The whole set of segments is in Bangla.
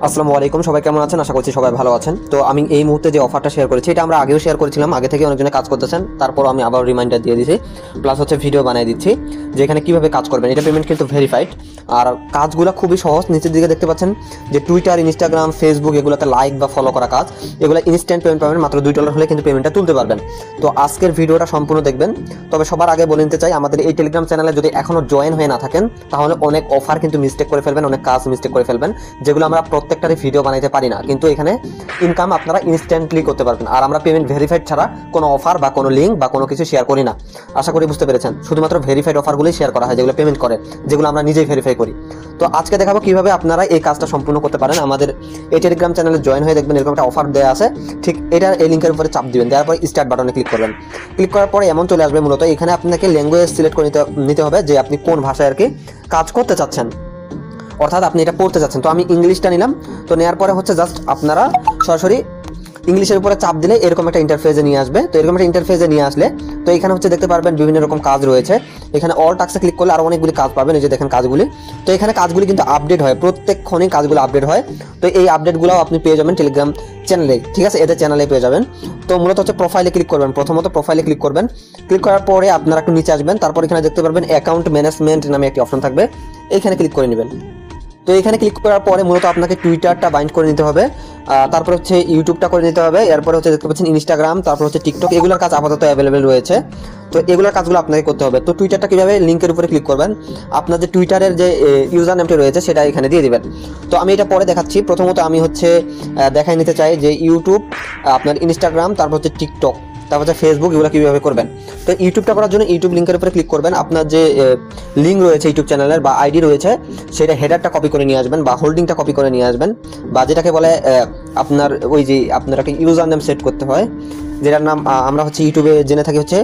আসসালামু আলাইকুম, সবাই কেমন আছেন? আশা করছি সবাই ভালো আছেন। তো আমি এই মুহূর্তে যে অফারটা শেয়ার করেছি এটা আমরা আগেও শেয়ার করেছিলাম, আগে থেকে অনেকজনে কাজ করতেছেন, তারপর আমি আবার রিমাইন্ডার দিয়ে দিচ্ছি, প্লাস হচ্ছে ভিডিও বানিয়ে দিচ্ছি যে এখানে কীভাবে কাজ করবেন। এটা পেমেন্ট কিন্তু ভেরিফাইড, আর কাজগুলো খুবই সহজ। নিচের দিকে দেখতে পাচ্ছেন যে টুইটার, ইনস্টাগ্রাম, ফেসবুক এগুলোতে লাইক বা ফলো করা কাজ, এগুলো ইনস্ট্যান্ট পেমেন্ট পাবেন। মাত্র $2 হলে কিন্তু পেমেন্টটা তুলতে পারবেন। তো আজকের ভিডিওটা সম্পূর্ণ দেখবেন। তবে সবার আগে বলে নিতে চাই, আমাদের এই টেলিগ্রাম চ্যানেলে যদি এখনও জয়েন হয়ে না থাকেন তাহলে অনেক অফার কিন্তু মিস্টেক করে ফেলবেন, অনেক কাজ মিস্টেক করে ফেলবেন, যেগুলো আমরা প্রত্যেকটারই ভিডিও বানাইতে পারি না। কিন্তু এখানে ইনকাম আপনারা ইনস্ট্যান্টলি করতে পারবেন, আর আমরা পেমেন্ট ভেরিফাইড ছাড়া কোনো অফার বা কোনো লিঙ্ক বা কোনো কিছু শেয়ার করি না। আশা করি বুঝতে পেরেছেন। শুধুমাত্র ভেরিফাইড অফারগুলোই শেয়ার করা হয়, যেগুলো পেমেন্ট করে, যেগুলো আমরা নিজেই ভেরিফাই করি। তো আজকে দেখাবো কিভাবে আপনারা এই কাজটা সম্পূর্ণ করতে পারেন। আমাদের এই টেলিগ্রাম চ্যানেলে জয়েন হয়ে দেখবেন এরকম একটা অফার দেওয়া আছে, ঠিক এটার এই লিঙ্কের উপরে চাপ দিবেন, দেওয়ার পর স্টার্ট বাটনে ক্লিক করবেন। ক্লিক করার পরে এমন চলে আসবে, মূলত এখানে আপনাকে ল্যাঙ্গুয়েজ সিলেক্ট করে নিতে হবে যে আপনি কোন ভাষায় আর কি কাজ করতে চাচ্ছেন, অর্থাৎ আপনি এটা পড়তে চাচ্ছেন। তো আমি ইংলিশটা নিলাম। তো নেওয়ার পরে হচ্ছে জাস্ট আপনারা সরাসরি ইংলিশের উপরে চাপ দিলে এরকম একটা ইন্টারফেসে নিয়ে আসবে। তো এরকম একটা ইন্টারফেসে নিয়ে আসলে তো এখানে হচ্ছে দেখতে পারবেন বিভিন্ন রকম কাজ রয়েছে। এখানে অল টাস্কে ক্লিক করলে আরও অনেকগুলি কাজ পাবেন, এই যে দেখেন কাজগুলি। তো এখানে কাজগুলি কিন্তু আপডেট হয়, প্রত্যেকক্ষণই কাজগুলো আপডেট হয়। তো এই আপডেটগুলোও আপনি পেয়ে যাবেন টেলিগ্রাম চ্যানেলে, ঠিক আছে? এদের চ্যানেলে পেয়ে যাবেন। তো মূলত হচ্ছে প্রোফাইলে ক্লিক করবেন, প্রথমত প্রোফাইলে ক্লিক করবেন। ক্লিক করার পরে আপনারা একটু নিচে আসবেন, তারপর এখানে দেখতে পারবেন অ্যাকাউন্ট ম্যানেজমেন্ট নামে একটি অপশন থাকবে, এইখানে ক্লিক করে নেবেন। তো এখানে ক্লিক করার পরে মূলত আপনাকে টুইটারটা বাইন্ড করে নিতে হবে, তারপর হচ্ছে ইউটিউবটা করে নিতে হবে, এরপরে হচ্ছে দেখতে পাচ্ছেন ইনস্টাগ্রাম, তারপর হচ্ছে টিকটক, এগুলোর কাজ আপাতত অ্যাভেলেবেল রয়েছে। তো এগুলোর কাজগুলো আপনাকে করতে হবে। তো টুইটারটা কীভাবে, লিঙ্কের উপরে ক্লিক করবেন, আপনার যে টুইটারের যে ইউজার নেমটি রয়েছে সেটা এখানে দিয়ে দিবেন। তো আমি এটা পরে দেখাচ্ছি। প্রথমত আমি হচ্ছে দেখাই নিতে চাই যে ইউটিউব, আপনার ইনস্টাগ্রাম, তারপর হচ্ছে টিকটক, তারপর হচ্ছে ফেসবুক, এগুলো কীভাবে করবেন। তো ইউটিউবটা করার জন্য ইউটিউব লিঙ্কের উপরে ক্লিক করবেন। আপনার যে লিঙ্ক রয়েছে ইউটিউব চ্যানেলের বা আইডি রয়েছে সেটা হেডারটা কপি করে নিয়ে আসবেন, বা হোল্ডিংটা কপি করে নিয়ে আসবেন, বা যেটাকে বলে আপনার ওই যে আপনার একটা ইউজার নেম সেট করতে হয়, যেটার নাম আমরা হচ্ছে ইউটিউবে জেনে থাকি হচ্ছে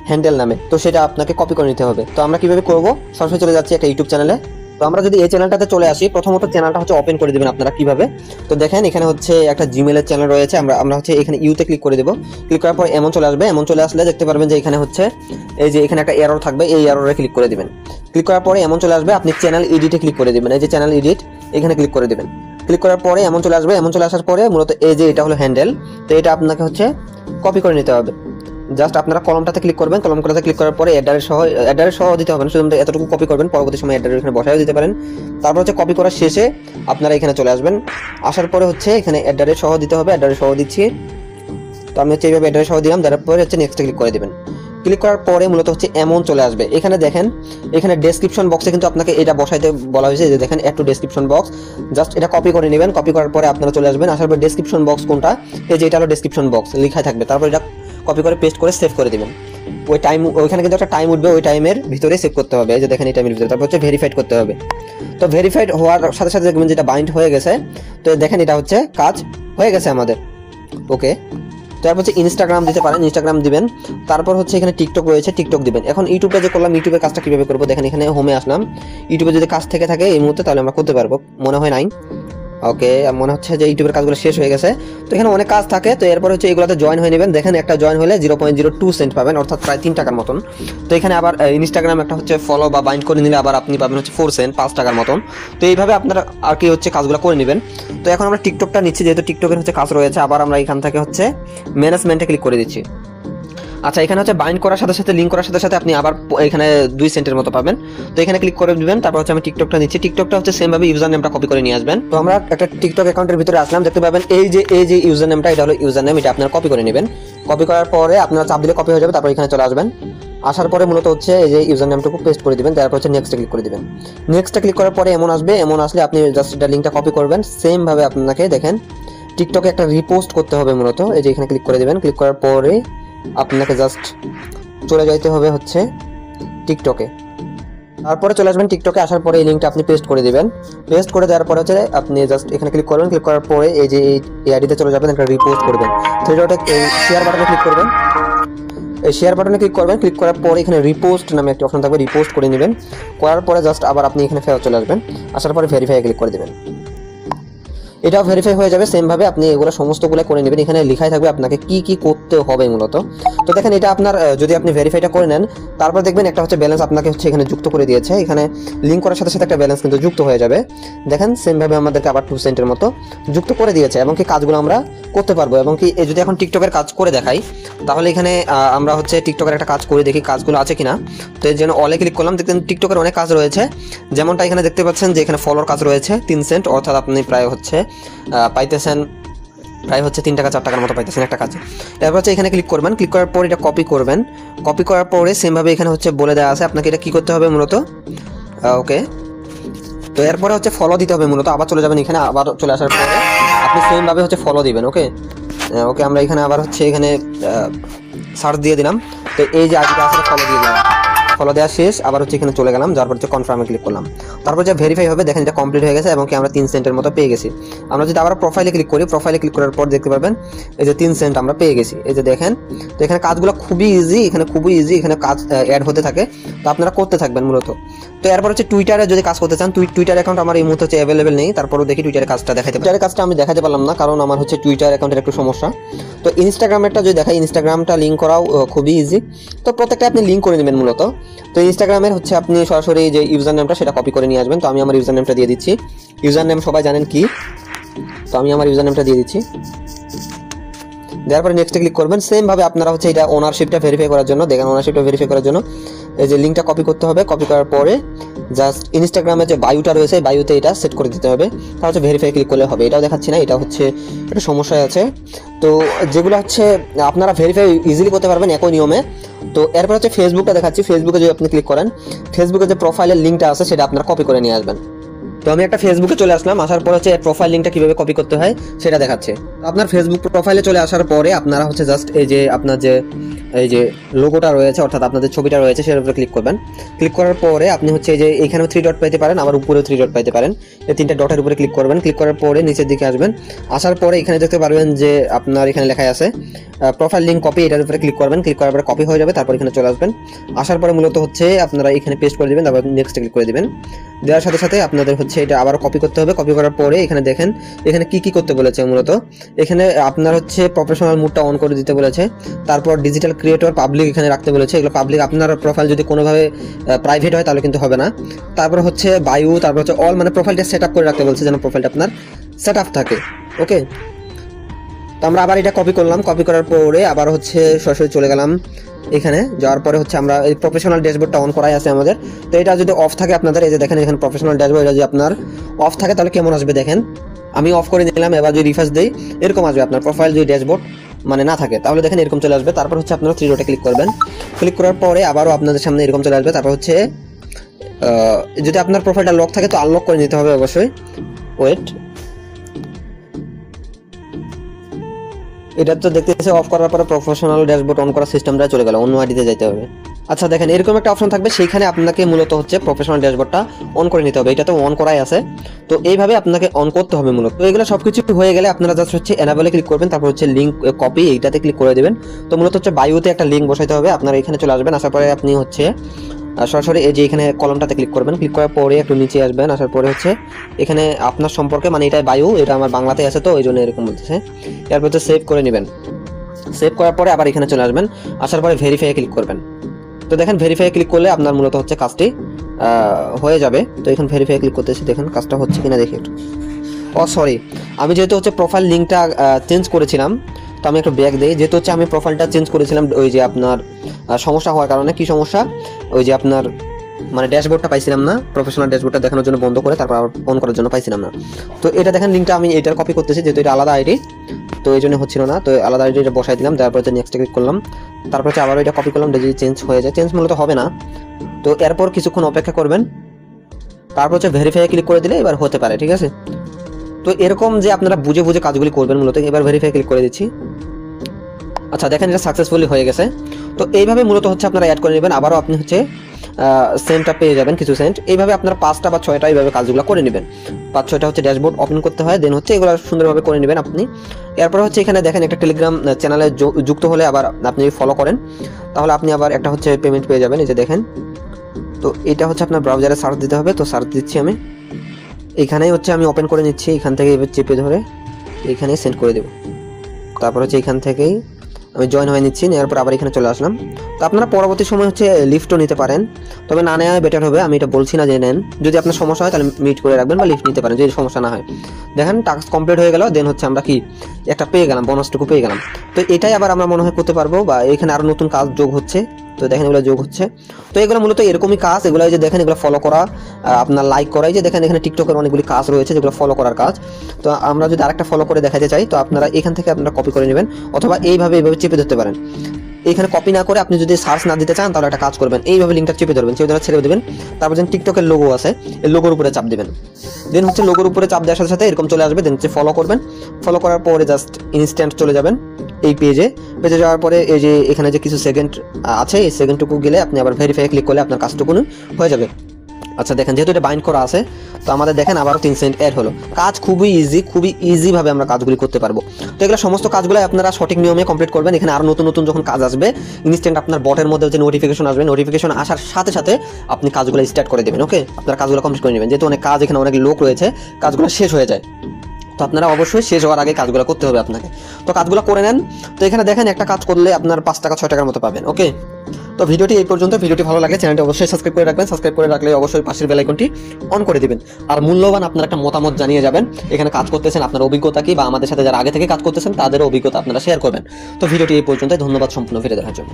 হ্যান্ডেল নামে। তো সেটা আপনাকে কপি করে নিতে হবে। তো আমরা কীভাবে করবো, সরাসরি চলে যাচ্ছি একটা ইউটিউব চ্যানেলে। তো আমরা যদি এই চ্যানেলটাতে চলে আসি, প্রথমত চ্যানেলটা হচ্ছে ওপেন করে দেবেন আপনারা কিভাবে। তো দেখেন এখানে হচ্ছে একটা জিমেলের চ্যানেল রয়েছে, আমরা হচ্ছে এখানে ইউতে ক্লিক করে দেবো। ক্লিক করার পর এমন চলে আসবে, এমন চলে আসলে দেখতে পারবেন যে এখানে হচ্ছে এই যে এখানে একটা এরর থাকবে, এই এররে ক্লিক করে দিবেন। ক্লিক করার পরে এমন চলে আসবে, আপনি চ্যানেল এডিটে ক্লিক করে দিবেন, এই যে চ্যানেল এডিট, এখানে ক্লিক করে দিবেন। ক্লিক করার পরে এমন চলে আসবে, এমন চলে আসার পরে মূলত এই যে এটা হলো হ্যান্ডেল, তো এটা আপনাকে হচ্ছে কপি করে নিতে হবে। জাস্ট আপনারা কলমটাতে ক্লিক করবেন, কলমটাতে ক্লিক করার পরে অ্যাডারের সহ দিতে হবে না, শুধু এতটুকু কপি করবেন, পরবর্তী সময় অ্যাডারের এখানে বসায়ও দিতে পারেন। তারপর হচ্ছে কপি করার শেষে আপনারা এখানে চলে আসবেন। আসার পরে হচ্ছে এখানে অ্যাডারের সহ দিতে হবে, অ্যাডারের সহ দিচ্ছি। তো আমি হচ্ছে এইভাবে অ্যাডারের সহ দিলাম, দেওয়ার পরে হচ্ছে নেক্সটে ক্লিক করে দেবেন। ক্লিক করার পরে মূলত হচ্ছে এমন চলে আসবে। এখানে দেখেন এখানে ডেসক্রিপশন বক্সে কিন্তু আপনাকে এটা বসাইতে বলা হয়েছে, যে দেখেন add to description box, just এটা কপি করে নেবেন। কপি করার পরে আপনারা চলে আসবেন, আসার পর ডেসক্রিপশন বক্স কোনটা, এই যে এটা হলো ডেসক্রিপশন বক্স লেখাই থাকবে, তারপর এটা কপি করে পেস্ট করে সেভ করে দিবেন। ওই টাইম, ওইখানে কিন্তু একটা টাইম উঠবে, ওই টাইমের ভিতরে সেভ করতে হবে, এই যে দেখেন এই টাইমের ভিতরে। তারপর হচ্ছে ভেরিফাইড করতে হবে। তো ভেরিফাইড হওয়ার সাথে সাথে দেখবেন যেটা বাইন্ড হয়ে গেছে। তো দেখেন এটা হচ্ছে কাজ হয়ে গেছে আমাদের, ওকে। তারপর হচ্ছে ইনস্টাগ্রাম দিতে পারেন, ইনস্টাগ্রাম দিবেন। তারপর হচ্ছে এখানে টিকটক রয়েছে, টিকটক দিবেন। এখন ইউটিউবে যে করলাম, ইউটিউবের কাজটা কীভাবে করবো দেখেন, এখানে হোমে আসলাম। ইউটিউবে যদি কাজ থেকে থাকে এই মুহূর্তে তাহলে আমরা করতে পারবো, মনে হয় নাই, ওকে। মনে হচ্ছে যে ইউটিউবের কাজগুলো শেষ হয়ে গেছে। তো এখানে অনেক কাজ থাকে। তো এরপর হচ্ছে এগুলোতে জয়েন হয়ে নেবেন। দেখেন একটা জয়েন হলে 0.02 সেন্ট পাবেন, অর্থাৎ প্রায় 3 টাকার মতন। তো এখানে আবার ইনস্টাগ্রাম একটা হচ্ছে ফলো বা বাইন্ড করে নিলে আবার আপনি পাবেন হচ্ছে 4 সেন্ট, 5 টাকার মতন। তো এইভাবে আপনারা আর কি হচ্ছে কাজগুলো করে নেবেন। তো এখন আমরা টিকটকটা নিচ্ছি, যেহেতু টিকটকের হচ্ছে কাজ রয়েছে। আবার আমরা এখান থেকে হচ্ছে ম্যানেজমেন্টে ক্লিক করে দিচ্ছি। আচ্ছা, এখানে হচ্ছে বাইন্ড করার সাথে সাথে, লিঙ্ক করার সাথে সাথে আপনি আবার এখানে 2 সেন্টের মতো পাবেন। তো এখানে ক্লিক করে দিবেন। তারপর হচ্ছে আমি টিকটকটা নিচ্ছি। টিকটকটা হচ্ছে সেম ভাবে ইউজার নেমটা কপি করে নিয়ে আসবেন। তো আমরা একটা টিকটক অ্যাকাউন্টের ভিতরে আসলাম, দেখতে পাবেন এই যে ইউজার নেমটা, এটা হলো ইউজার নেম, এটা আপনারা কপি করে নেবেন। কপি করার পরে আপনারা চাপ দিলে কপি হয়ে যাবে। তারপর এখানে চলে আসবেন। আসার পরে মূলত হচ্ছে এই যে ইউজার নেমটুকু পেস্ট করে দিবেন, তারপর হচ্ছে নেক্সটে ক্লিক করে দিবেন। নেক্সটে ক্লিক করার পরে এমন আসবে, এমন আসলে আপনি জাস্ট এটা লিঙ্কটা কপি করবেন। সেম ভাবে আপনাকে দেখেন টিকটকে একটা রিপোস্ট করতে হবে মূলত, এই যে এখানে ক্লিক করে দিবেন। ক্লিক করার পরে আপনাকে জাস্ট চলে যাইতে হবে হচ্ছে টিকটকে। তারপরে চলে আসবেন টিকটকে। আসার পরে এই লিঙ্কটা আপনি পেস্ট করে দিবেন। পেস্ট করে দেওয়ার পরে হচ্ছে আপনি জাস্ট এখানে ক্লিক করবেন। ক্লিক করার পরে এই যে এই আইডিতে চলে যাবেন, একটা রিপোস্ট করবেন। থ্রি ডটে এই শেয়ার বাটনে ক্লিক করবেন। এই শেয়ার বাটনে ক্লিক করবেন। ক্লিক করার পরে এখানে রিপোস্ট নামে একটা অপশন থাকবে, রিপোস্ট করে নেবেন। করার পরে জাস্ট আবার আপনি এখানে ফেরত চলে আসবেন। আসার পরে ভেরিফাই ক্লিক করে দেবেন। এটাও ভেরিফাই হয়ে যাবে। সেম ভাবে আপনি এগুলো সমস্তগুলো করে নেবেন। এখানে লেখাই থাকবে আপনাকে কি কি করতে হবে মূলত। তো দেখেন এটা আপনার যদি আপনি ভেরিফাইটা করে নেন, তারপর দেখবেন একটা হচ্ছে ব্যালেন্স আপনাকে হচ্ছে এখানে যুক্ত করে দিয়েছে। এখানে লিঙ্ক করার সাথে সাথে একটা ব্যালেন্স কিন্তু যুক্ত হয়ে যাবে। দেখেন সেম ভাবে আমাদেরকে আবার 2 সেন্টের মতো যুক্ত করে দিয়েছে, এবং কি কাজগুলো আমরা করতে পারবো। এবং কি যদি এখন টিকটকের কাজ করে দেখাই, তাহলে এখানে আমরা হচ্ছে টিকটকের একটা কাজ করে দেখি কাজগুলো আছে কিনা। তো এর জন্য অলে ক্লিক করলাম। দেখবেন টিকটকের অনেক কাজ রয়েছে, যেমনটা এখানে দেখতে পাচ্ছেন যে এখানে ফলোর কাজ রয়েছে 3 সেন্ট, অর্থাৎ আপনি প্রায় হচ্ছে পাইতেছেন প্রায় হচ্ছে 3 টাকা 4 টাকার মতো পাইতেছেন একটা কাজে। এরপর হচ্ছে এখানে ক্লিক করবেন। ক্লিক করার পর এটা কপি করবেন। কপি করার পরে সেমভাবে এখানে হচ্ছে বলে দেওয়া আছে আপনাকে এটা কী করতে হবে মূলত। ওকে, তো এরপরে হচ্ছে ফলো দিতে হবে মূলত। আবার চলে যাবেন এখানে, আবার চলে আসার পরে আপনি সেমভাবে হচ্ছে ফলো দিবেন। ওকে ওকে, আমরা এখানে আবার হচ্ছে এখানে সার্চ দিয়ে দিলাম। তো এই যে আইডিটা আছে ফলো দিয়ে দিলাম। ফলো দেওয়া শেষ, আবার হচ্ছে এখানে চলে গেলাম, যার পর হচ্ছে কনফার্মে ক্লিক করলাম। তারপর যে ভেরিফাই হবে দেখেন এটা কমপ্লিট হয়ে গেছে, এবং কি আমরা 3 সেন্টের মতো পেয়ে গেছি। আমরা যদি আবার প্রোফাইলে ক্লিক করি, প্রোফাইলে ক্লিক করার পর দেখতে পারবেন এই যে 3 সেন্ট আমরা পেয়ে গেছি। এই যে দেখেন, তো এখানে কাজগুলো খুবই ইজি, এখানে খুবই ইজি, এখানে কাজ অ্যাড হতে থাকে। তো আপনারা করতে থাকবেন মূলত। তো এরপর হচ্ছে টুইটারে যদি কাজ করতে চান, টুইটার অ্যাকাউন্ট আমার এই মুহূর্তে হচ্ছে অ্যাভেলেবেল নেই। তারপরও দেখি টুইটারের কাজটা দেখাতে, টুইটারের কাজটা আমি দেখাতে পারলাম না, কারণ আমার হচ্ছে টুইটার অ্যাকাউন্টের একটু সমস্যা। তো ইনস্টাগ্রামেরটা যদি দেখাই, ইনস্টাগ্রামটা লিঙ্ক করাও খুবই ইজি। তো প্রত্যেকটা আপনি লিঙ্ক করে নেবেন মূলত। তো ইনস্টাগ্রামের হচ্ছে আপনি সরাসরি যে ইউজার নেমটা সেটা কপি করে নিয়ে আসবেন। তো আমি আমার ইউজার নেমটা দিয়ে দিচ্ছি। ইউজার নেম সবাই জানেন কি, তো আমি আমার ইউজার নেমটা দিয়ে দিচ্ছি। দেওয়ার পরে নেক্সটে ক্লিক করবেন। সেম ভাবে আপনারা হচ্ছে এটা ওনারশিপটা ভেরিফাই করার জন্য, দেখেন ওনারশিপটা ভেরিফাই করার জন্য এই যে লিঙ্কটা কপি করতে হবে। কপি করার পরে জাস্ট ইনস্টাগ্রামের যে বায়োটা রয়েছে, বায়োতে এটা সেট করে দিতে হবে। তাহলে হচ্ছে ভেরিফাই ক্লিক করলে হবে। এটাও দেখাচ্ছি না, এটা হচ্ছে একটা সমস্যা আছে। তো যেগুলো হচ্ছে আপনারা ভেরিফাই ইজিলি করতে পারবেন একই নিয়মে। তো এরপর হচ্ছে ফেসবুকটা দেখাচ্ছি। ফেসবুকে যদি আপনি ক্লিক করেন, ফেসবুকে যে প্রোফাইলের লিঙ্কটা আছে সেটা আপনারা কপি করে নিয়ে আসবেন। তো আমি একটা ফেসবুকে চলে আসলাম, আসার পর হচ্ছে প্রোফাইল লিঙ্কটা কিভাবে কপি করতে হয় সেটা দেখাচ্ছে। আপনার ফেসবুক প্রোফাইলে চলে আসার পরে আপনারা হচ্ছে জাস্ট এই যে আপনার যে এই যে লোগোটা রয়েছে, অর্থাৎ আপনাদের ছবিটা রয়েছে, সেটার উপরে ক্লিক করবেন। ক্লিক করার পরে আপনি হচ্ছে এই যে এখানেও 3 ডট পাইতে পারেন, আবার উপরেও 3 ডট পাইতে পারেন। এই 3টা ডটের উপরে ক্লিক করবেন। ক্লিক করার পরে নিচের দিকে আসবেন। আসার পরে এখানে দেখতে পারবেন যে আপনার এখানে লেখা আছে প্রোফাইল লিঙ্ক কপি, এটার উপরে ক্লিক করবেন। ক্লিক করার পরে কপি হয়ে যাবে। তারপর এখানে চলে আসবেন। আসার পরে মূলত হচ্ছে আপনারা এখানে পেস্ট করে দেবেন, তারপর নেক্সট ক্লিক করে দেবেন। দেওয়ার সাথে সাথে আপনাদের হচ্ছে এটা আবার কপি করতে হবে। কপি করার পরে এখানে দেখেন এখানে কি কি করতে বলেছে মূলত। এখানে আপনার হচ্ছে প্রফেশনাল মুডটা অন করে দিতে বলেছে। তারপর ডিজিটাল ক্রিয়েটর পাবলিক এখানে রাখতে বলেছে। এগুলো পাবলিক, আপনার প্রোফাইল যদি কোনোভাবে প্রাইভেট হয় তাহলে কিন্তু হবে না। তারপর হচ্ছে বায়ু, তারপর হচ্ছে অল, মানে প্রোফাইলটা সেট আপ করে রাখতে বলছে যেন প্রোফাইলটা আপনার সেট আপ থাকে। ওকে, তো আমরা আবার এটা কপি করলাম। কপি করার পরে আবার হচ্ছে সরাসরি চলে গেলাম এখানে। যাওয়ার পরে হচ্ছে আমরা এই প্রফেশনাল ড্যাশবোর্ডটা অন করাই আছে আমাদের। তো এটা যদি অফ থাকে আপনাদের, এই যে দেখেন এখানে প্রফেশনাল ড্যাশবোর্ড, এটা যদি আপনার অফ থাকে তাহলে কেমন আসবে দেখেন। আমি অফ করে নিলাম। এবার যদি রিফ্রেশ দেই এরকম আসবে। আপনার প্রোফাইল যদি ড্যাশবোর্ড মানে না থাকে তাহলে দেখেন এরকম চলে আসবে। তারপর হচ্ছে আপনারা 3 ডটে ক্লিক করবেন। ক্লিক করার পরে আবারও আপনাদের সামনে এরকম চলে আসবে। তারপর হচ্ছে যদি আপনার প্রোফাইলটা লক থাকে তো আনলক করে নিতে হবে অবশ্যই। ওয়েট, এটা তো দেখতেছে অফ করার পরে প্রফেশনাল ড্যাশবোর্ড অন করার সিস্টেমটা চলে গেল, অন্য আইডিতে যেতে হবে। আচ্ছা দেখেন এরকম একটা অপশন থাকবে, সেইখানে আপনাকে মূলত হচ্ছে প্রফেশনাল ড্যাশবোর্ডটা অন করে নিতে হবে। এটা তো অন করাই আছে, তো এইভাবে আপনাকে অন করতে হবে মূলত। তো এগুলো সবকিছু হয়ে গেলে আপনারা জাস্ট হচ্ছে এনাবেলে ক্লিক করবেন। তারপর হচ্ছে লিঙ্ক কপি, এইটাতে ক্লিক করে দেবেন। তো মূলত হচ্ছে বায়োতে একটা লিঙ্ক বসাইতে হবে। আপনারা এখানে চলে আসবেন। আসার পরে আপনি হচ্ছে সরাসরি এই যে এখানে কলমটাতে ক্লিক করবেন। ক্লিক করার পরে একটু নিচে আসবেন। আসার পরে হচ্ছে এখানে আপনার সম্পর্কে, মানে এটা বায়ো, এটা আমার বাংলাতে আছে তো এই জন্য এরকম বলতেছে। এরপর হচ্ছে সেভ করে নেবেন। সেভ করার পরে আবার এখানে চলে আসবেন। আসার পরে ভেরিফাই ক্লিক করবেন। তো দেখেন ভেরিফাই ক্লিক করলে আপনার মূলত হচ্ছে কাজটি হয়ে যাবে। তো এখন ভেরিফাই ক্লিক করতেছি, দেখেন কাজটা হচ্ছে কিনা দেখি একটু। সরি, আমি যেহেতু হচ্ছে প্রোফাইল লিঙ্কটা চেঞ্জ করেছিলাম, তো আমি একটু ব্যাক দিই। যেহেতু হচ্ছে আমি প্রোফাইলটা চেঞ্জ করেছিলাম, ওই যে আপনার সমস্যা হওয়ার কারণে, কি সমস্যা, ওই যে আপনার মানে ড্যাশবোর্ডটা পাইছিলাম না, প্রফেশনাল ড্যাশবোর্ডটা দেখানোর জন্য বন্ধ করে তারপর অন করার জন্য পাইছিলাম না। তো এটা দেখেন লিঙ্কটা আমি এটার কপি করতেছি, যেহেতু এটা আলাদা আইডি, তো এই জন্য হচ্ছিল না। তো আলাদা আইডিটা বসাই দিলাম। তারপর হচ্ছে নেক্সট ক্লিক করলাম। তারপর হচ্ছে আবার এটা কপি করলাম, যদি চেঞ্জ হয়ে যায়, চেঞ্জ মূলত হবে না। তো এরপর কিছুক্ষণ অপেক্ষা করবেন। তারপর হচ্ছে ভেরিফাই ক্লিক করে দিলে এবার হতে পারে, ঠিক আছে। তো এরকম যে আপনারা বুঝে বুঝে কাজগুলি করবেন মূলত। এবার ভেরিফাই ক্লিক করে দিচ্ছি। আচ্ছা দেখেন এটা সাকসেসফুলি হয়ে গেছে। তো এইভাবে মূলত হচ্ছে আপনারা অ্যাড করে নেবেন। আবারও আপনি হচ্ছে সেন্টটা পেয়ে যাবেন, কিছু সেন্ট। এইভাবে আপনার 5টা বা 6টা এইভাবে কাজগুলো করে নেবেন। 5-6টা হচ্ছে ড্যাশবোর্ড ওপেন করতে হয়, দেন হচ্ছে এগুলো সুন্দরভাবে করে নেবেন আপনি। এরপর হচ্ছে এখানে দেখেন একটা টেলিগ্রাম চ্যানেলে যুক্ত হলে আবার আপনি ফলো করেন, তাহলে আপনি আবার একটা হচ্ছে পেমেন্ট পেয়ে যাবেন। এই যে দেখেন, তো এটা হচ্ছে আপনার ব্রাউজারে সার্চ দিতে হবে। তো সার্চ দিচ্ছি আমি। এখানেই হচ্ছে আমি ওপেন করে নিচ্ছি, এখান থেকে এবার চেপে ধরে এখানেই সেন্ড করে দেবো। তারপর হচ্ছে এখান থেকেই আমি জয়েন হয়ে নিচ্ছি, নেওয়ার পর আবার এখানে চলে আসলাম। তো আপনারা পরবর্তী সময় হচ্ছে লিফটও নিতে পারেন, তবে না নেওয়া বেটার হবে। আমি এটা বলছি না যে নেন, যদি আপনার সমস্যা হয় তাহলে মিট করে রাখবেন বা লিফট নিতে পারেন যদি সমস্যা না হয়। দেখেন টাস্ক কমপ্লিট হয়ে গেল, দেন হচ্ছে আমরা কি একটা পেয়ে গেলাম, বোনাসটুকু পেয়ে গেলাম। তো এটাই আবার আমরা মনে হয় করতে পারবো, বা এখানে আরও নতুন কাজ যোগ হচ্ছে। তো দেখেন এগুলো যোগ হচ্ছে। তো এগুলো মূলত এরকমই কাজ, এগুলো যে দেখেন এগুলো ফলো করা, আপনার লাইক করাই, যে দেখেন এখানে টিকটকের অনেকগুলি কাজ রয়েছে যেগুলো ফলো করার কাজ। তো আমরা যদি আরেকটা ফলো করে দেখাতে চাই, তো আপনারা এখান থেকে আপনারা কপি করে নেবেন, অথবা এইভাবে চেপে ধরতে পারেন। এখানে কপি না করে আপনি যদি সার্চ না দিতে চান তাহলে একটা কাজ করবেন, এইভাবে লিঙ্কটা চেপে ধরবেন, চেপে ধরে ছেড়ে দেবেন। তারপর যেন টিকটকের লোগো আছে, এই লোগোর উপরে চাপ দিবেন। দেন হচ্ছে লোগোর উপরে চাপ দেওয়ার সাথে সাথে এরকম চলে আসবে। দেন হচ্ছে ফলো করবেন, ফলো করার পরে জাস্ট ইনস্ট্যান্ট চলে যাবেন এই পেজে যাওয়ার পরে এই যে এখানে যে কিছু সেকেন্ড আছে, এই সেকেন্ডটুকু গেলে আপনি আবার ভেরিফাই ক্লিক করলে আপনার কাজটুকু হয়ে যাবে। আচ্ছা দেখেন, যেহেতু এটা বাইন্ড করা আছে, তো আমাদের দেখেন আবারও 3 সেন্ট অ্যাড হলো। কাজ খুবই ইজিভাবে আমরা কাজগুলি করতে পারবো। তো এগুলো সমস্ত কাজগুলো আপনারা সঠিক নিয়মে কমপ্লিট করবেন। এখানে আরও নতুন নতুন যখন কাজ আসবে, ইনস্ট্যান্ট আপনার বটের মধ্যে যে নোটিফিকেশন আসবে, নোটিফিকেশন আসার সাথে সাথে আপনি কাজগুলো স্টার্ট করে দেবেন। ওকে, আপনার কাজগুলো কমপ্লিট করে নেবেন, যেহেতু অনেক কাজ এখানে অনেক লোক রয়েছে, কাজগুলো শেষ হয়ে যায়। তো আপনারা অবশ্যই শেষ হওয়ার আগে কাজগুলো করতে হবে আপনাকে। তো কাজগুলো করে নেন। তো এখানে দেখেন একটা কাজ করলে আপনার 5 টাকা 6 টাকার মতো পাবেন। ওকে, তো ভিডিওটি এই পর্যন্ত। ভিডিওটি ভালো লাগে চ্যানেলটি অবশ্যই সাবস্ক্রাইব করে রাখবেন, সাবস্ক্রাইব করে রাখলে অবশ্যই পাশের বেল আইকনটি অন করে দিবেন। আর মূল্যবান আপনার একটা মতামত জানিয়ে যাবেন, এখানে কাজ করতেছেন আপনার অভিজ্ঞতা কি, বা আমাদের সাথে যারা আগে থেকে কাজ করতেছেন তাদেরও অভিজ্ঞতা আপনারা শেয়ার করবেন। তো ভিডিওটি এই পর্যন্ত, ধন্যবাদ সম্পূর্ণ ভিডিও দেখার জন্য।